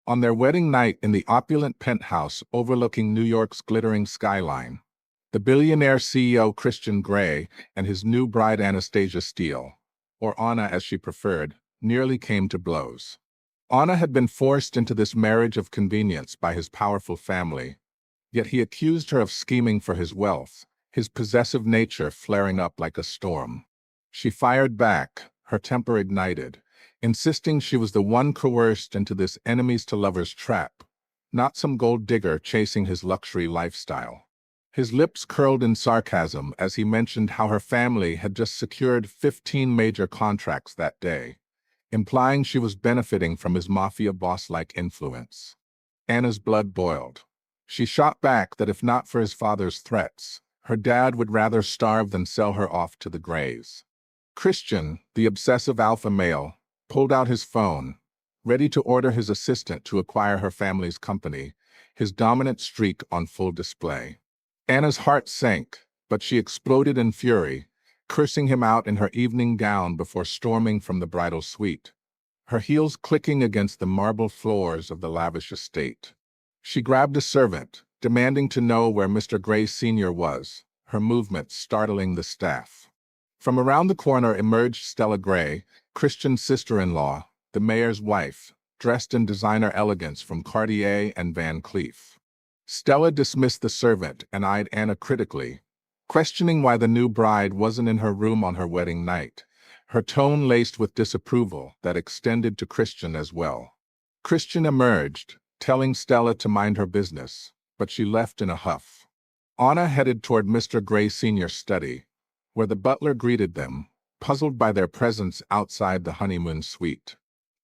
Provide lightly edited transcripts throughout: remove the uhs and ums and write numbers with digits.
On their wedding night in the opulent penthouse overlooking New York's glittering skyline, the billionaire CEO Christian Grey and his new bride Anastasia Steele, or Anna as she preferred, nearly came to blows. Anna had been forced into this marriage of convenience by his powerful family, yet he accused her of scheming for his wealth, his possessive nature flaring up like a storm. She fired back, her temper ignited, insisting she was the one coerced into this enemies-to-lovers trap, not some gold digger chasing his luxury lifestyle. His lips curled in sarcasm as he mentioned how her family had just secured 15 major contracts that day, implying she was benefiting from his mafia boss-like influence. Anna's blood boiled. She shot back that if not for his father's threats, her dad would rather starve than sell her off to the Greys. Christian, the obsessive alpha male, pulled out his phone, ready to order his assistant to acquire her family's company, his dominant streak on full display. Anna's heart sank, but she exploded in fury, cursing him out in her evening gown before storming from the bridal suite, her heels clicking against the marble floors of the lavish estate. She grabbed a servant, demanding to know where Mr. Grey Sr. was, her movements startling the staff. From around the corner emerged Stella Grey, Christian's sister-in-law, the mayor's wife, dressed in designer elegance from Cartier and Van Cleef. Stella dismissed the servant and eyed Anna critically, questioning why the new bride wasn't in her room on her wedding night, her tone laced with disapproval that extended to Christian as well. Christian emerged, telling Stella to mind her business, but she left in a huff. Anna headed toward Mr. Grey Sr.'s study, where the butler greeted them, puzzled by their presence outside the honeymoon suite.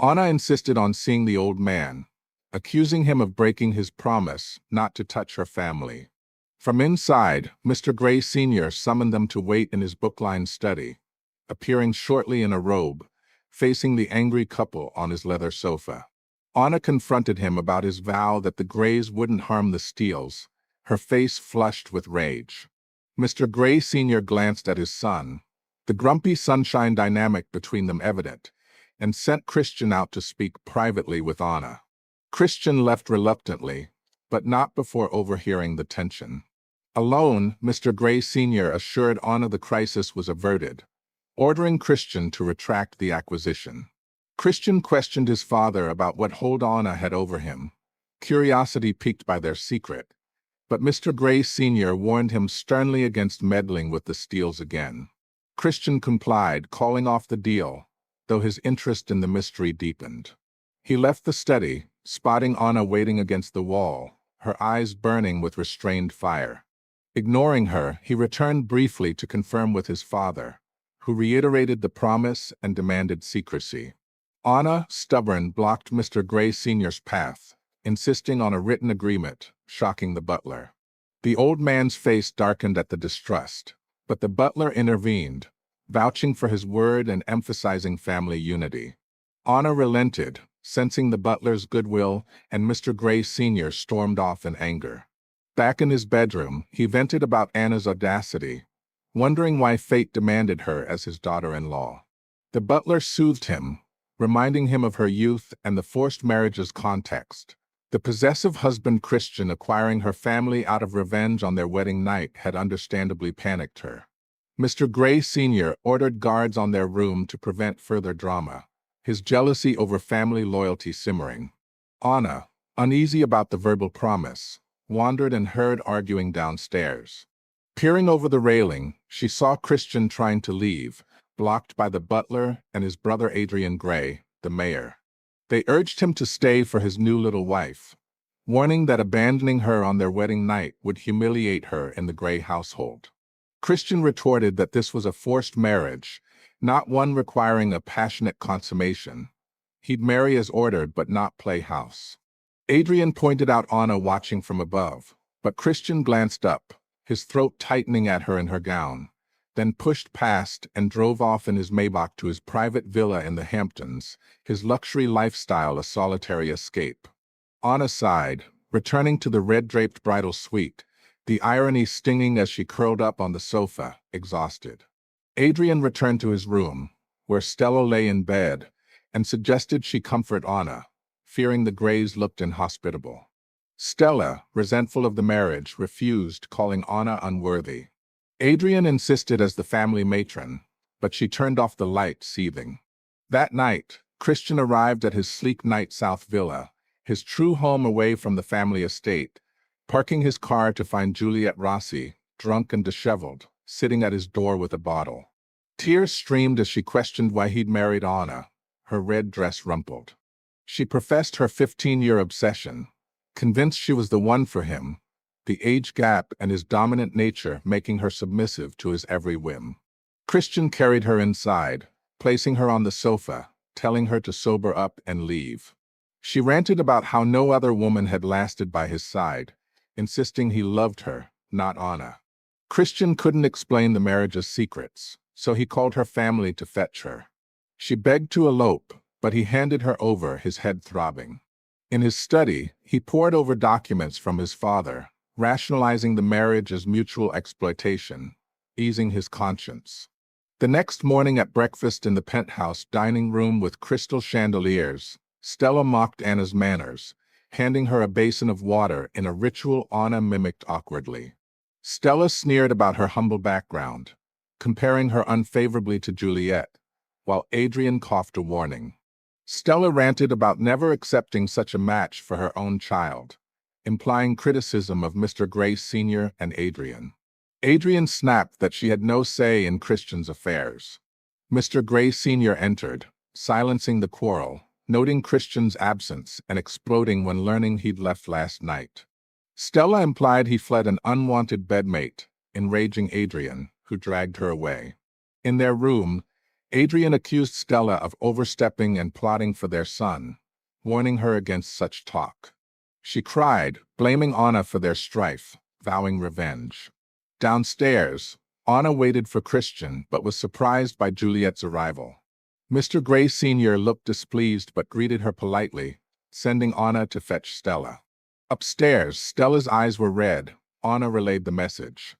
Anna insisted on seeing the old man, accusing him of breaking his promise not to touch her family. From inside, Mr. Grey Sr. summoned them to wait in his book-lined study, appearing shortly in a robe, facing the angry couple on his leather sofa. Anna confronted him about his vow that the Greys wouldn't harm the Steeles, her face flushed with rage. Mr. Grey Sr. glanced at his son, the grumpy sunshine dynamic between them evident, and sent Christian out to speak privately with Anna. Christian left reluctantly, but not before overhearing the tension. Alone, Mr. Grey Sr. assured Anna the crisis was averted, ordering Christian to retract the acquisition. Christian questioned his father about what hold Anna had over him, curiosity piqued by their secret, but Mr. Grey Sr. warned him sternly against meddling with the Steeles again. Christian complied, calling off the deal, though his interest in the mystery deepened. He left the study, spotting Anna waiting against the wall, her eyes burning with restrained fire. Ignoring her, he returned briefly to confirm with his father, who reiterated the promise and demanded secrecy. Anna, stubborn, blocked Mr. Grey Sr.'s path, insisting on a written agreement, shocking the butler. The old man's face darkened at the distrust, but the butler intervened, vouching for his word and emphasizing family unity. Anna relented, sensing the butler's goodwill, and Mr. Grey Sr. stormed off in anger. Back in his bedroom, he vented about Anna's audacity, wondering why fate demanded her as his daughter-in-law. The butler soothed him, reminding him of her youth and the forced marriage's context. The possessive husband Christian acquiring her family out of revenge on their wedding night had understandably panicked her. Mr. Grey Sr. ordered guards on their room to prevent further drama, his jealousy over family loyalty simmering. Anna, uneasy about the verbal promise, wandered and heard arguing downstairs. Peering over the railing, she saw Christian trying to leave, blocked by the butler and his brother Adrian Grey, the mayor. They urged him to stay for his new little wife, warning that abandoning her on their wedding night would humiliate her in the Grey household. Christian retorted that this was a forced marriage, not one requiring a passionate consummation. He'd marry as ordered but not play house. Adrian pointed out Anna watching from above, but Christian glanced up, his throat tightening at her in her gown, then pushed past and drove off in his Maybach to his private villa in the Hamptons, his luxury lifestyle a solitary escape. Anna sighed, returning to the red-draped bridal suite, the irony stinging as she curled up on the sofa, exhausted. Adrian returned to his room, where Stella lay in bed, and suggested she comfort Anna, fearing the Grays looked inhospitable. Stella, resentful of the marriage, refused, calling Anna unworthy. Adrian insisted as the family matron, but she turned off the light, seething. That night, Christian arrived at his sleek Night South villa, his true home away from the family estate, parking his car to find Juliet Rossi, drunk and disheveled, sitting at his door with a bottle. Tears streamed as she questioned why he'd married Anna, her red dress rumpled. She professed her 15-year obsession, convinced she was the one for him, the age gap and his dominant nature making her submissive to his every whim. Christian carried her inside, placing her on the sofa, telling her to sober up and leave. She ranted about how no other woman had lasted by his side, insisting he loved her, not Anna. Christian couldn't explain the marriage's secrets, so he called her family to fetch her. She begged to elope, but he handed her over, his head throbbing. In his study, he pored over documents from his father, rationalizing the marriage as mutual exploitation, easing his conscience. The next morning at breakfast in the penthouse dining room with crystal chandeliers, Stella mocked Anna's manners, handing her a basin of water in a ritual Anna mimicked awkwardly. Stella sneered about her humble background, comparing her unfavorably to Juliet, while Adrian coughed a warning. Stella ranted about never accepting such a match for her own child, implying criticism of Mr. Gray Sr. and Adrian. Adrian snapped that she had no say in Christian's affairs. Mr. Gray Sr. entered, silencing the quarrel, noting Christian's absence and exploding when learning he'd left last night. Stella implied he fled an unwanted bedmate, enraging Adrian, who dragged her away. In their room, Adrian accused Stella of overstepping and plotting for their son, warning her against such talk. She cried, blaming Anna for their strife, vowing revenge. Downstairs, Anna waited for Christian but was surprised by Juliet's arrival. Mr. Gray Sr. looked displeased but greeted her politely, sending Anna to fetch Stella. Upstairs, Stella's eyes were red. Anna relayed the message.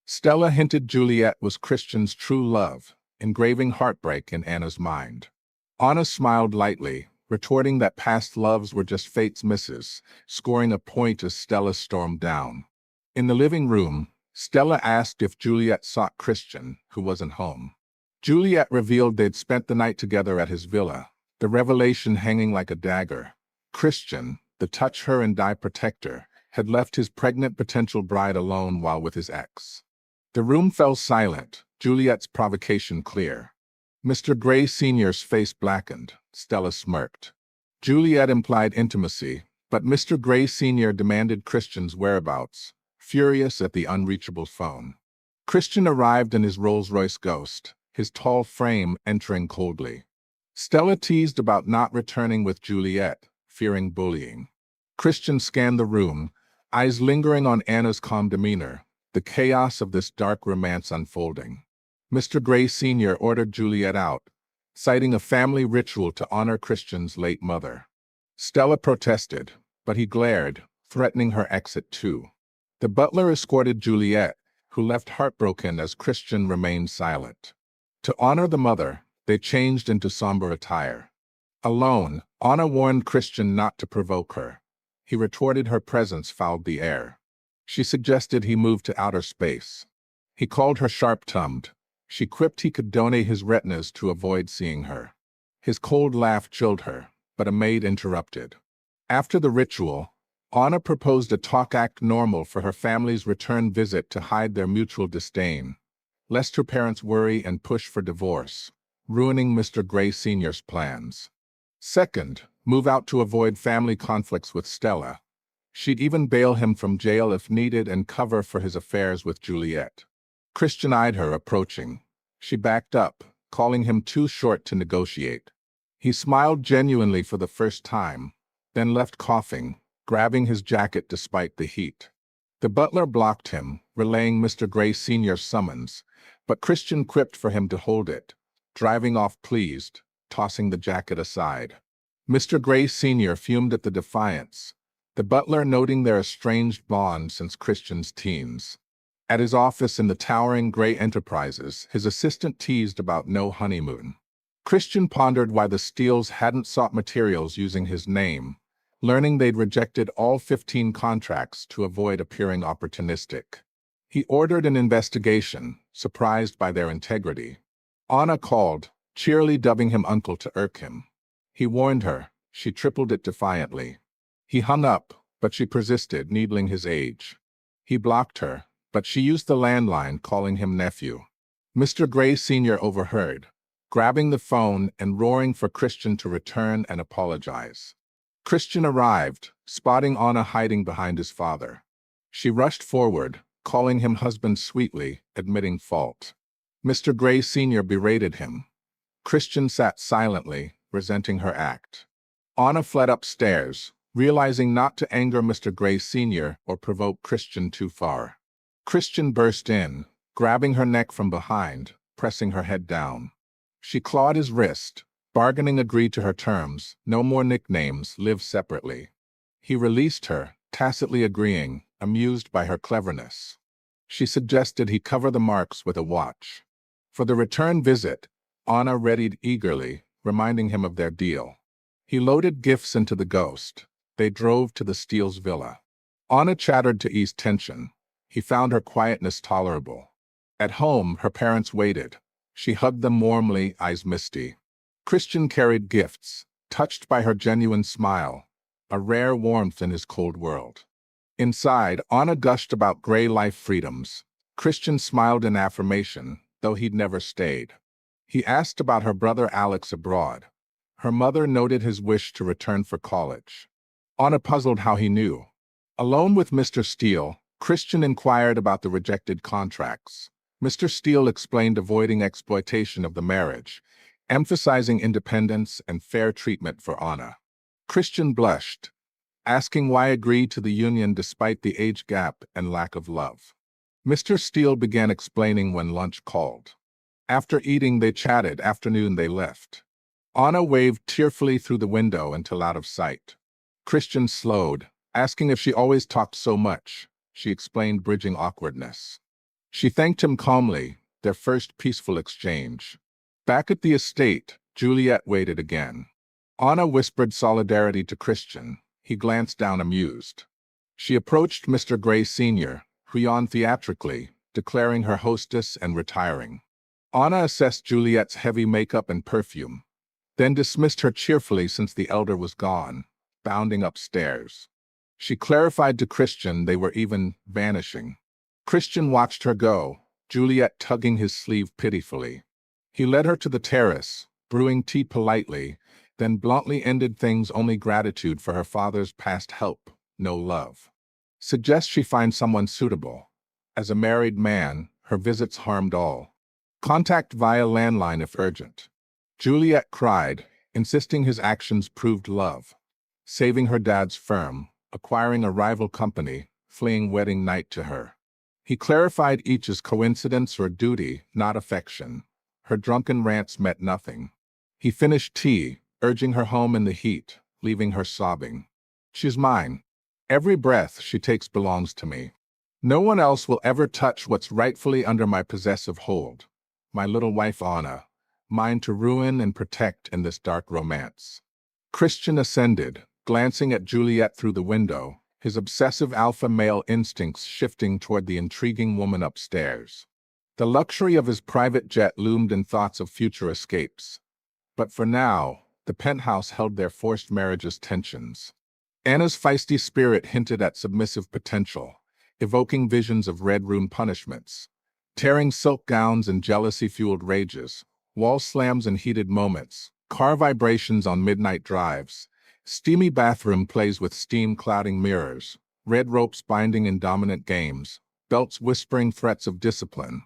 Stella hinted Juliet was Christian's true love, engraving heartbreak in Anna's mind. Anna smiled lightly, retorting that past loves were just fate's misses, scoring a point as Stella stormed down. In the living room, Stella asked if Juliet sought Christian, who wasn't home. Juliet revealed they'd spent the night together at his villa, the revelation hanging like a dagger. Christian, the touch-her-and-die protector, had left his pregnant potential bride alone while with his ex. The room fell silent, Juliet's provocation clear. Mr. Gray Sr.'s face blackened. Stella smirked. Juliet implied intimacy, but Mr. Gray Sr. demanded Christian's whereabouts, furious at the unreachable phone. Christian arrived in his Rolls-Royce Ghost, his tall frame entering coldly. Stella teased about not returning with Juliet, fearing bullying. Christian scanned the room, eyes lingering on Anna's calm demeanor, the chaos of this dark romance unfolding. Mr. Gray Sr. ordered Juliet out, citing a family ritual to honor Christian's late mother. Stella protested, but he glared, threatening her exit too. The butler escorted Juliet, who left heartbroken as Christian remained silent. To honor the mother, they changed into somber attire. Alone, Anna warned Christian not to provoke her. He retorted her presence fouled the air. She suggested he move to outer space. He called her sharp-tongued. She quipped he could donate his retinas to avoid seeing her. His cold laugh chilled her, but a maid interrupted. After the ritual, Anna proposed a talk act normal for her family's return visit to hide their mutual disdain, lest her parents worry and push for divorce, ruining Mr. Gray Sr.'s plans. Second, move out to avoid family conflicts with Stella. She'd even bail him from jail if needed and cover for his affairs with Juliet. Christian eyed her approaching. She backed up, calling him too short to negotiate. He smiled genuinely for the first time, then left coughing, grabbing his jacket despite the heat. The butler blocked him, relaying Mr. Gray Sr.'s summons, but Christian quipped for him to hold it, driving off pleased, tossing the jacket aside. Mr. Gray Sr. fumed at the defiance, the butler noting their estranged bond since Christian's teens. At his office in the towering Gray Enterprises, his assistant teased about no honeymoon. Christian pondered why the Steeles hadn't sought materials using his name, learning they'd rejected all 15 contracts to avoid appearing opportunistic. He ordered an investigation, surprised by their integrity. Anna called, cheerily dubbing him uncle to irk him. He warned her. She tripled it defiantly. He hung up, but she persisted, needling his age. He blocked her, but she used the landline, calling him nephew. Mr. Gray Sr. overheard, grabbing the phone and roaring for Christian to return and apologize. Christian arrived, spotting Anna hiding behind his father. She rushed forward, calling him husband sweetly, admitting fault. Mr. Gray Sr. berated him. Christian sat silently, resenting her act. Anna fled upstairs, realizing not to anger Mr. Gray Sr. or provoke Christian too far. Christian burst in, grabbing her neck from behind, pressing her head down. She clawed his wrist, bargaining agreed to her terms, no more nicknames, live separately. He released her, tacitly agreeing, amused by her cleverness. She suggested he cover the marks with a watch. For the return visit, Anna readied eagerly, reminding him of their deal. He loaded gifts into the Ghost. They drove to the Steele's villa. Anna chattered to ease tension. He found her quietness tolerable. At home, her parents waited. She hugged them warmly, eyes misty. Christian carried gifts, touched by her genuine smile, a rare warmth in his cold world. Inside, Anna gushed about gray life freedoms. Christian smiled in affirmation, though he'd never stayed. He asked about her brother Alex abroad. Her mother noted his wish to return for college. Anna puzzled how he knew. Alone with Mr. Steele, Christian inquired about the rejected contracts. Mr. Steele explained avoiding exploitation of the marriage, emphasizing independence and fair treatment for Anna. Christian blushed, asking why agree to the union despite the age gap and lack of love. Mr. Steele began explaining when lunch called. After eating, they chatted. Afternoon, they left. Anna waved tearfully through the window until out of sight. Christian slowed, asking if she always talked so much. She explained, bridging awkwardness. She thanked him calmly, their first peaceful exchange. Back at the estate, Juliet waited again. Anna whispered solidarity to Christian. He glanced down amused. She approached Mr. Gray Sr., who yawned theatrically, declaring her hostess and retiring. Anna assessed Juliet's heavy makeup and perfume, then dismissed her cheerfully since the elder was gone, bounding upstairs. She clarified to Christian they were even vanishing. Christian watched her go, Juliet tugging his sleeve pitifully. He led her to the terrace, brewing tea politely, then bluntly ended things only gratitude for her father's past help, no love. Suggest she find someone suitable. As a married man, her visits harmed all. Contact via landline if urgent. Juliet cried, insisting his actions proved love. Saving her dad's firm, acquiring a rival company, fleeing wedding night to her. He clarified each as coincidence or duty, not affection. Her drunken rants meant nothing. He finished tea, urging her home in the heat, leaving her sobbing. She's mine. Every breath she takes belongs to me. No one else will ever touch what's rightfully under my possessive hold. My little wife Anna, mine to ruin and protect in this dark romance. Christian ascended, glancing at Juliet through the window, his obsessive alpha male instincts shifting toward the intriguing woman upstairs. The luxury of his private jet loomed in thoughts of future escapes. But for now, the penthouse held their forced marriage's tensions. Anna's feisty spirit hinted at submissive potential, evoking visions of red room punishments, tearing silk gowns and jealousy-fueled rages, wall slams and heated moments, car vibrations on midnight drives, steamy bathroom plays with steam-clouding mirrors, red ropes binding in dominant games, belts whispering threats of discipline,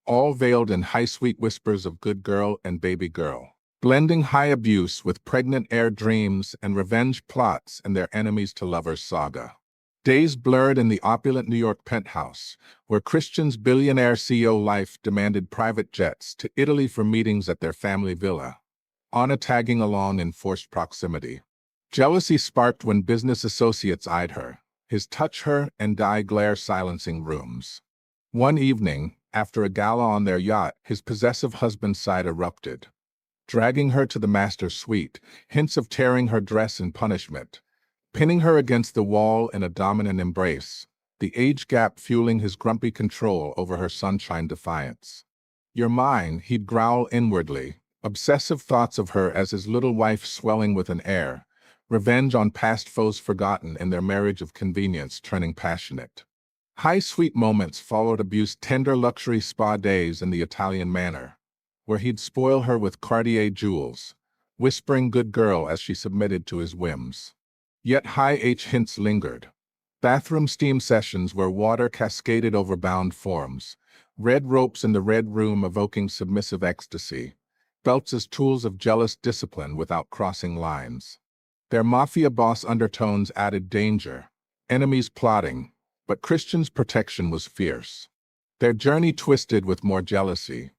all veiled in high-sweet whispers of good girl and baby girl, blending high abuse with pregnant air dreams and revenge plots and their enemies-to-lovers saga. Days blurred in the opulent New York penthouse, where Christian's billionaire CEO life demanded private jets to Italy for meetings at their family villa, Anna tagging along in forced proximity. Jealousy sparked when business associates eyed her, his touch her and die glare silencing rooms. One evening, after a gala on their yacht, his possessive husband's side erupted. Dragging her to the master's suite, hints of tearing her dress in punishment, pinning her against the wall in a dominant embrace, the age gap fueling his grumpy control over her sunshine defiance. "You're mine," he'd growl inwardly, obsessive thoughts of her as his little wife swelling with an air, revenge on past foes forgotten in their marriage of convenience turning passionate. High sweet moments followed Abuse's tender luxury spa days in the Italian manner, where he'd spoil her with Cartier jewels, whispering good girl as she submitted to his whims. Yet high H hints lingered. Bathroom steam sessions where water cascaded over bound forms, red ropes in the red room evoking submissive ecstasy, belts as tools of jealous discipline without crossing lines. Their mafia boss undertones added danger, enemies plotting, but Christian's protection was fierce. Their journey twisted with more jealousy.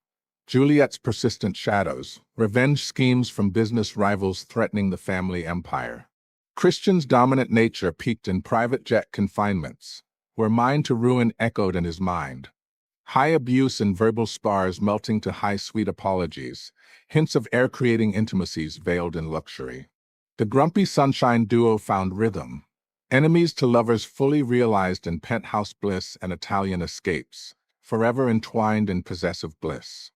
Juliet's persistent shadows, revenge schemes from business rivals threatening the family empire. Christian's dominant nature peaked in private jet confinements, where mine to ruin echoed in his mind. High abuse and verbal spars melting to high sweet apologies, hints of air-creating intimacies veiled in luxury. The grumpy sunshine duo found rhythm. Enemies to lovers fully realized in penthouse bliss and Italian escapes, forever entwined in possessive bliss.